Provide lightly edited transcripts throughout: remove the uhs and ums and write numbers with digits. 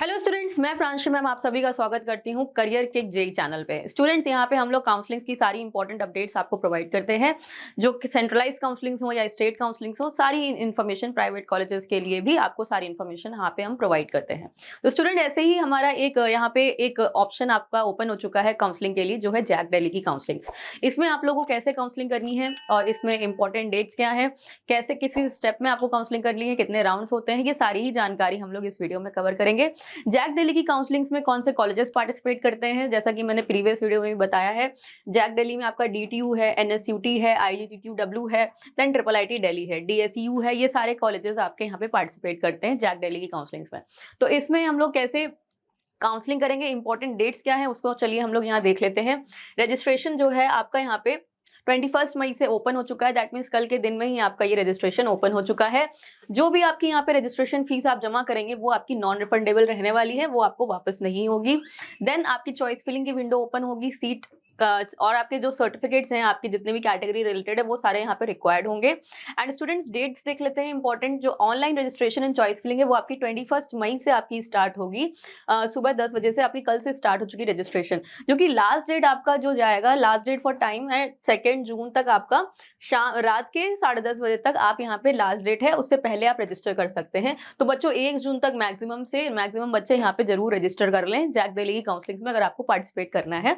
Hello students, मैं Pranshu ma'am आप सभी का स्वागत करती हूँ करियर किक जेई चैनल पे। स्टूडेंट्स, यहाँ पे हम लोग काउंसलिंग्स की सारी इंपॉर्टेंट अपडेट्स आपको प्रोवाइड करते हैं, जो कि सेंट्रलाइज काउंसलिंग्स हो या स्टेट काउंसलिंग्स हो, सारी इन्फॉर्मेशन प्राइवेट कॉलेजेस के लिए भी आपको सारी इन्फॉर्मेशन यहाँ पे हम प्रोवाइड करते हैं। तो स्टूडेंट, ऐसे ही हमारा एक यहाँ पे एक ऑप्शन आपका ओपन हो चुका है काउंसलिंग के लिए, जो है जैक दिल्ली की काउंसलिंग्स। इसमें आप लोगों को कैसे काउंसलिंग करनी है और इसमें इंपॉर्टेंट डेट्स क्या है, कैसे किसी स्टेप में आपको काउंसलिंग करनी है, कितने राउंड्स होते हैं, ये सारी ही जानकारी हम लोग इस वीडियो में कवर करेंगे। जैक दिल्ली की काउंसलिंग्स में कौन से कॉलेजेस पार्टिसिपेट करते हैं, जैसा कि मैंने प्रीवियस वीडियो में भी बताया है। जैक दिल्ली में आपका डीटीयू है, एनएसयूटी है, आईजीटीयू है, देन ट्रिपल आईटी दिल्ली है, डीएसयू है। ये सारे कॉलेजेस आपके यहाँ पे पार्टिसिपेट करते हैं जैक दिल्ली की काउंसलिंग्स में। तो इसमें हम लोग कैसे काउंसलिंग करेंगे, इंपॉर्टेंट डेट्स क्या है, उसको चलिए हम लोग यहाँ देख लेते हैं। रजिस्ट्रेशन जो है आपका यहाँ पे 21 मई से ओपन हो चुका है। दैट मीन्स कल के दिन में ही आपका ये रजिस्ट्रेशन ओपन हो चुका है। जो भी आपकी यहाँ पे रजिस्ट्रेशन फीस आप जमा करेंगे वो आपकी नॉन रिफंडेबल रहने वाली है, वो आपको वापस नहीं होगी। देन आपकी चॉइस फिलिंग की विंडो ओपन होगी, सीट का और आपके जो सर्टिफिकेट्स हैं, आपकी जितने भी कैटेगरी रिलेटेड है, वो सारे यहाँ पे रिक्वायर्ड होंगे। एंड स्टूडेंट्स, डेट्स देख लेते हैं इंपॉर्टेंट। जो online registration and choice filling है वो आपकी 21 मई से आपकी स्टार्ट होगी। सुबह 10 बजे से आपकी कल से स्टार्ट हो चुकी रजिस्ट्रेशन, जो कि लास्ट डेट आपका जो जाएगा, लास्ट डेट फॉर टाइम है 2 जून तक। आपका शाम रात के 10:30 बजे तक आप यहाँ पे लास्ट डेट है, उससे पहले आप रजिस्टर कर सकते हैं। तो बच्चों, 1 जून तक मैक्सिमम बच्चे यहाँ पे जरूर रजिस्टर कर लें जैक दिल्ली की काउंसलिंग में, अगर आपको पार्टिसिपेट करना है।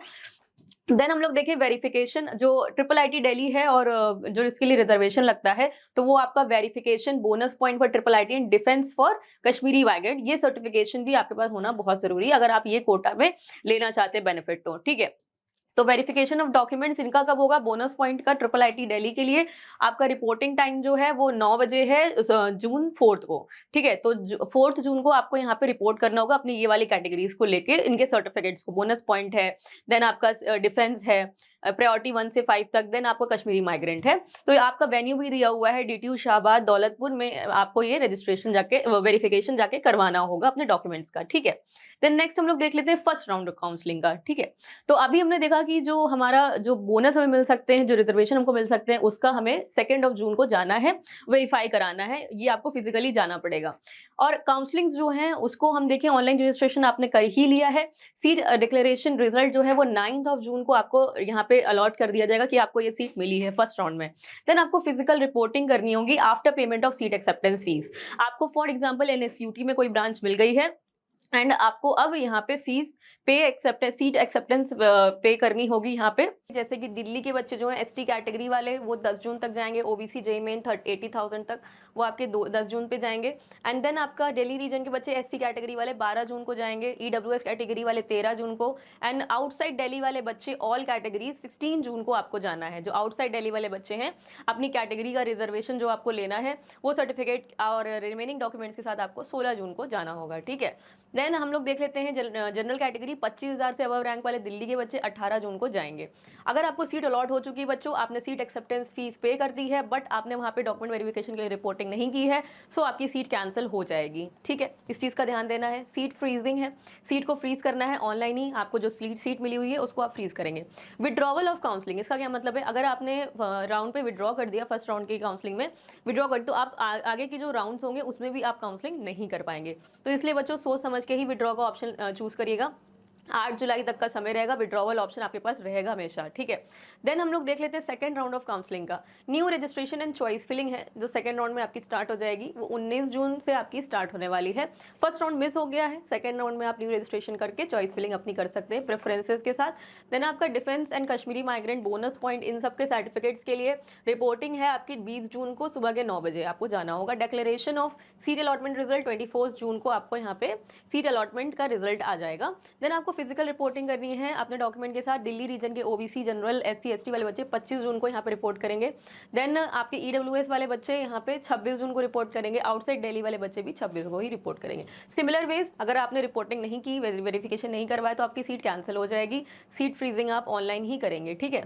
देन हम लोग देखें वेरिफिकेशन, जो ट्रिपल आईटी दिल्ली है और जो इसके लिए रिजर्वेशन लगता है, तो वो आपका verification bonus point for triple IT and defence for Kashmiri वाइगेट, ये सर्टिफिकेशन भी आपके पास होना बहुत जरूरी है अगर आप ये कोटा में लेना चाहते हैं बेनिफिट। तो ठीक है, तो वेरिफिकेशन ऑफ डॉक्यूमेंट्स इनका कब होगा, बोनस पॉइंट का ट्रिपल आईटी दिल्ली के लिए आपका रिपोर्टिंग टाइम जो है वो 9 बजे है जून 4 को। ठीक है, तो 4 जून को आपको यहाँ पे रिपोर्ट करना होगा अपनी ये वाली कैटेगरीज को लेके, इनके सर्टिफिकेट्स को। बोनस पॉइंट है, देन आपका डिफेंस है, प्रायोरिटी 1 से 5 तक, देन आपका कश्मीरी माइग्रेंट है। तो आपका वेन्यू भी दिया हुआ है डीटीयू शाहबाद दौलतपुर में, आपको ये रजिस्ट्रेशन जाके वेरिफिकेशन जाके करवाना होगा अपने डॉक्यूमेंट्स का। ठीक है, देन नेक्स्ट हम लोग देख लेते हैं फर्स्ट राउंड ऑफ काउंसलिंग का। ठीक है, तो अभी हमने देखा कि जो हमारा जो बोनस हमें मिल सकते हैं, जो रिजर्वेशन हमको मिल सकते हैं, उसका हमें 2 जून को जाना है, वेरीफाई कराना है। ये आपको फिजिकली जाना पड़ेगा। और काउंसलिंग जो है उसको हम देखें, ऑनलाइन रजिस्ट्रेशन आपने कर ही लिया है। सीट डिक्लेरेशन रिजल्ट जो है वो 9 जून को आपको यहाँ पे अलॉट कर दिया जाएगा कि आपको ये सीट मिली है फर्स्ट राउंड में। देन आपको फिजिकल रिपोर्टिंग करनी होगी after payment of seat acceptance fees. आपको फॉर एग्जाम्पल एनएसयूटी में कोई ब्रांच मिल गई है एंड आपको अब यहाँ पे फीस सीट एक्सेप्टेंस पे करनी होगी यहाँ पे। जैसे कि दिल्ली के बच्चे जो हैं एसटी कैटेगरी वाले, वो 10 जून तक जाएंगे। ओबीसी जेई मेन 80,000 तक, वो आपके 10 जून पे जाएंगे। एंड देन आपका दिल्ली रीजन के बच्चे एससी कैटेगरी वाले 12 जून को जाएंगे, ईडब्ल्यूएस कैटेगरी वाले 13 जून को, एंड आउटसाइड दिल्ली वाले बच्चे ऑल कैटेगरी 16 जून को आपको जाना है। जो आउटसाइड दिल्ली वाले बच्चे हैं, अपनी कैटेगरी का रिजर्वेशन जो आपको लेना है, वो सर्टिफिकेट और रिमेनिंग डॉक्यूमेंट्स के साथ आपको 16 जून को जाना होगा। ठीक है, देन हम लोग देख लेते हैं जनरल कैटेगरी 25,000 से अबव रैंक वाले दिल्ली के बच्चे 18 जून को जाएंगे। अगर आपको सीट अलॉट हो चुकी है बच्चों, आपने सीट एक्सेप्टेंस फीस पे कर दी है, बट आपने वहाँ पे डॉक्यूमेंट वेरिफिकेशन के लिए रिपोर्टिंग नहीं की है, सो आपकी सीट कैंसिल हो जाएगी। ठीक है, इस चीज़ का ध्यान देना है। सीट फ्रीजिंग है, सीट को फ्रीज करना है ऑनलाइन ही। आपको जो सीट मिली हुई है उसको आप फ्रीज करेंगे। विड्रॉवल ऑफ काउंसलिंग, इसका क्या मतलब है, अगर आपने राउंड पे विड्रॉ कर दिया, फर्स्ट राउंड की काउंसलिंग में विड्रॉ कर, तो आप आगे की जो राउंड्स होंगे उसमें भी आप काउंसलिंग नहीं कर पाएंगे। तो इसलिए बच्चों सोच समझ के ही विड्रॉ का ऑप्शन चूज करिएगा। 8 जुलाई तक का समय रहेगा, विड्रॉवल ऑप्शन आपके पास रहेगा हमेशा। ठीक है, देन हम लोग देख लेते हैं सेकंड राउंड ऑफ काउंसलिंग का। New registration and choice filling है, जो सेकंड राउंड में आपकी स्टार्ट हो जाएगी, वो 19 जून से आपकी स्टार्ट होने वाली है। फर्स्ट राउंड मिस हो गया है, सेकंड राउंड में आप न्यू रजिस्ट्रेशन करके चॉइस फिलिंग अपनी कर सकते हैं प्रेफरेंसेस के साथ। देन आपका defence and Kashmiri migrant bonus point, इन सब के सर्टिफिकेट्स के लिए रिपोर्टिंग है आपकी 20 जून को सुबह के 9 बजे आपको जाना होगा। Declaration of seat allotment result 24 जून को आपको यहाँ पे सीट अलॉटमेंट का रिजल्ट आ जाएगा। देन आपको फिजिकल रिपोर्टिंग करनी है अपने डॉक्यूमेंट के साथ। दिल्ली रीजन के ओबीसी जनरल एससी एसटी वाले बच्चे 25 जून को यहाँ पे रिपोर्ट करेंगे। देन आपके ईडब्ल्यूएस वाले बच्चे यहाँ पे 26 जून को रिपोर्ट करेंगे। आउटसाइड दिल्ली वाले बच्चे भी 26 को ही रिपोर्ट करेंगे। सिमिलर वेज, अगर आपने रिपोर्टिंग नहीं की, वेरिफिकेशन नहीं करवाया, तो आपकी सीट कैंसिल हो जाएगी। सीट फ्रीजिंग आप ऑनलाइन ही करेंगे। ठीक है,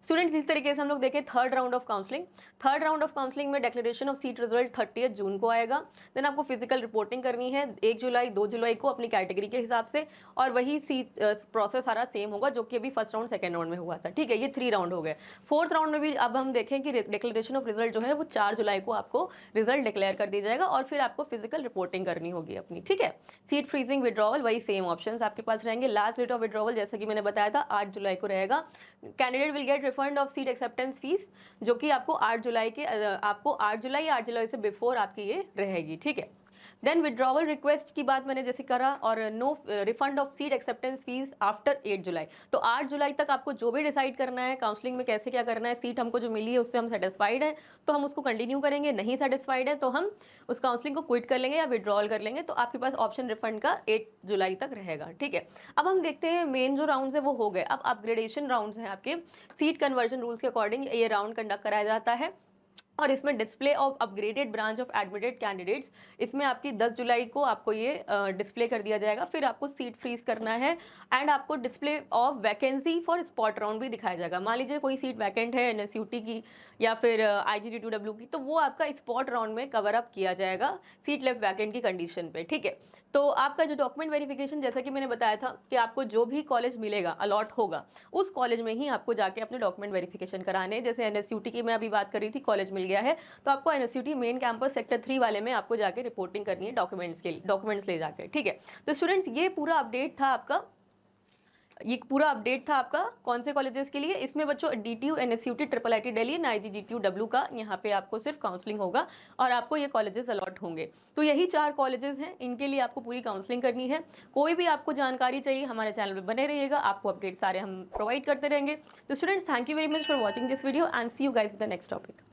स्टूडेंट्स इस तरीके से हम लोग देखें third round of counselling. Third round of counselling में डिक्लेरेशन ऑफ सीट रिजल्ट 30 जून को आएगा। देन आपको फिजिकल रिपोर्टिंग करनी है 1 जुलाई 2 जुलाई को अपनी कैटेगरी के हिसाब से, और वही सीट प्रोसेस सारा सेम होगा जो कि अभी फर्स्ट राउंड सेकंड राउंड में हुआ था। ठीक है, ये 3 राउंड हो गए। फोर्थ राउंड में भी अब हम देखें कि डिक्लेरेशन ऑफ रिजल्ट जो है वो 4 जुलाई को आपको रिजल्ट डिक्लेयर कर दिया जाएगा, और फिर आपको फिजिकल रिपोर्टिंग करनी होगी अपनी। ठीक है, सीट फ्रीजिंग विड्रॉवल वही सेम ऑप्शंस आपके पास रहेंगे। लास्ट डेट ऑफ विड्रॉवल जैसा कि मैंने बताया था 8 जुलाई को रहेगा। Candidate will get refund of seat acceptance fees, जो कि आपको 8 जुलाई के आपको 8 जुलाई या 8 जुलाई से बिफोर आपकी ये रहेगी। ठीक है, देन विड्रॉवल रिक्वेस्ट की बात मैंने जैसे करा, और no refund of seat acceptance fees after 8 जुलाई। तो 8 जुलाई तक आपको जो भी डिसाइड करना है काउंसलिंग में कैसे क्या करना है, सीट हमको जो मिली है उससे हम सेटिस्फाइड हैं तो हम उसको कंटिन्यू करेंगे, नहीं सेटिस्फाइड है तो हम उस काउंसलिंग को क्विट कर लेंगे या विड्रॉल कर लेंगे। तो आपके पास ऑप्शन रिफंड का 8 जुलाई तक रहेगा। ठीक है, अब हम देखते हैं मेन जो राउंड्स है वो हो गए। अब अपग्रेडेशन राउंड्स हैं आपके। सीट कन्वर्जन रूल्स के अकॉर्डिंग ये राउंड कंडक्ट कराया जाता है, और इसमें display of upgraded branch of admitted candidates, इसमें आपकी 10 जुलाई को आपको ये डिस्प्ले कर दिया जाएगा। फिर आपको सीट फ्रीज करना है, एंड आपको display of vacancy for spot round भी दिखाया जाएगा। मान लीजिए कोई सीट वैकेंट है एनएसयूटी की या फिर IGT2W की, तो वो आपका स्पॉट राउंड में कवर अप किया जाएगा सीट लेफ्ट वैकेंट की कंडीशन पे। ठीक है, तो आपका जो डॉक्यूमेंट वेरिफिकेशन जैसा कि मैंने बताया था कि आपको जो भी कॉलेज मिलेगा अलॉट होगा उस कॉलेज में ही आपको जाके अपने डॉक्यूमेंट वेरिफिकेशन कराने हैं। जैसे एनएसयूटी की मैं अभी बात कर रही थी, कॉलेज मिल गया है तो आपको एनएसयूटी मेन कैंपस सेक्टर 3 वाले में आपको जाके रिपोर्टिंग करनी है डॉक्यूमेंट्स ले जाकर। ठीक है, तो स्टूडेंट्स ये पूरा अपडेट था आपका, ये पूरा अपडेट था आपका कौन से कॉलेजेस के लिए। इसमें बच्चों DTU NSUT IIIT Delhi IGGTU का यहाँ पे आपको सिर्फ काउंसलिंग होगा और आपको ये कॉलेजेस अलॉट होंगे। तो यही 4 कॉलेजेस हैं, इनके लिए आपको पूरी काउंसलिंग करनी है। कोई भी आपको जानकारी चाहिए हमारे चैनल पे बने रहिएगा, आपको अपडेट सारे हम प्रोवाइड करते रहेंगे। तो students thank you very much for watching this video and see you guys with the next topic.